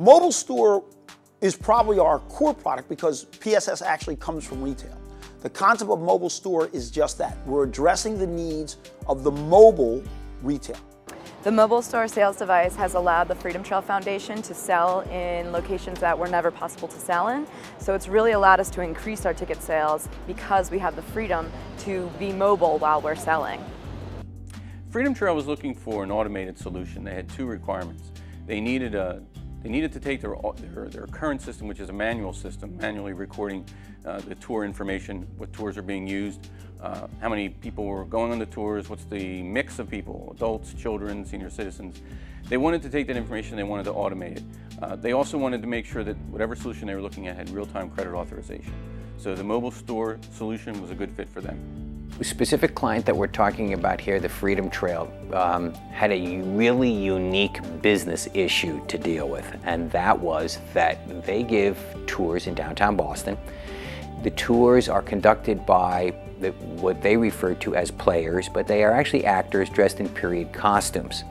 MOBILeSTORE is probably our core product because PSS actually comes from retail. The concept of MOBILeSTORE is just that. We're addressing the needs of the mobile retail. The MOBILeSTORE sales device has allowed the Freedom Trail Foundation to sell in locations that were never possible to sell in. So it's really allowed us to increase our ticket sales because we have the freedom to be mobile while we're selling. Freedom Trail was looking for an automated solution. They had two requirements. They needed to take their current system, which is a manual system, manually recording the tour information, what tours are being used, how many people were going on the tours, what's the mix of people, adults, children, senior citizens. They wanted to take that information, they wanted to automate it. They also wanted to make sure that whatever solution they were looking at had real-time credit authorization. So the MOBILeSTORE solution was a good fit for them. The specific client that we're talking about here, the Freedom Trail, had a really unique business issue to deal with, and that was that they give tours in downtown Boston. The tours are conducted by what they refer to as players, but they are actually actors dressed in period costumes.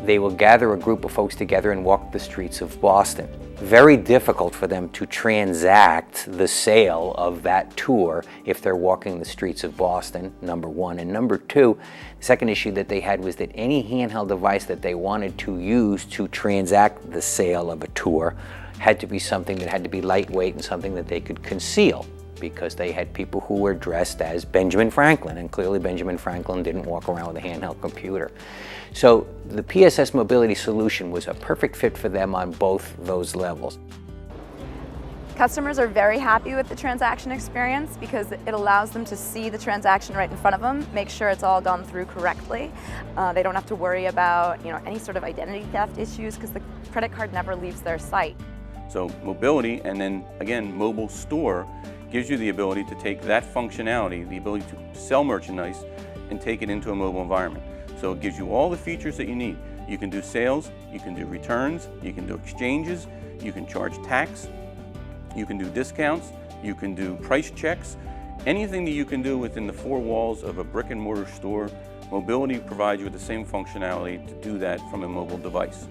They will gather a group of folks together and walk the streets of Boston. Very difficult for them to transact the sale of that tour if they're walking the streets of Boston, number one. And number two, the second issue that they had was that any handheld device that they wanted to use to transact the sale of a tour had to be something that had to be lightweight and something that they could conceal, because they had people who were dressed as Benjamin Franklin, and clearly Benjamin Franklin didn't walk around with a handheld computer. So the PSS mobility solution was a perfect fit for them on both those levels. Customers are very happy with the transaction experience because it allows them to see the transaction right in front of them, make sure it's all gone through correctly. They don't have to worry about any sort of identity theft issues because the credit card never leaves their site. So mobility, and then again MOBILeSTORE, gives you the ability to take that functionality, the ability to sell merchandise, and take it into a mobile environment. So it gives you all the features that you need. You can do sales, you can do returns, you can do exchanges, you can charge tax, you can do discounts, you can do price checks. Anything that you can do within the four walls of a brick and mortar store, MOBILeTY provides you with the same functionality to do that from a mobile device.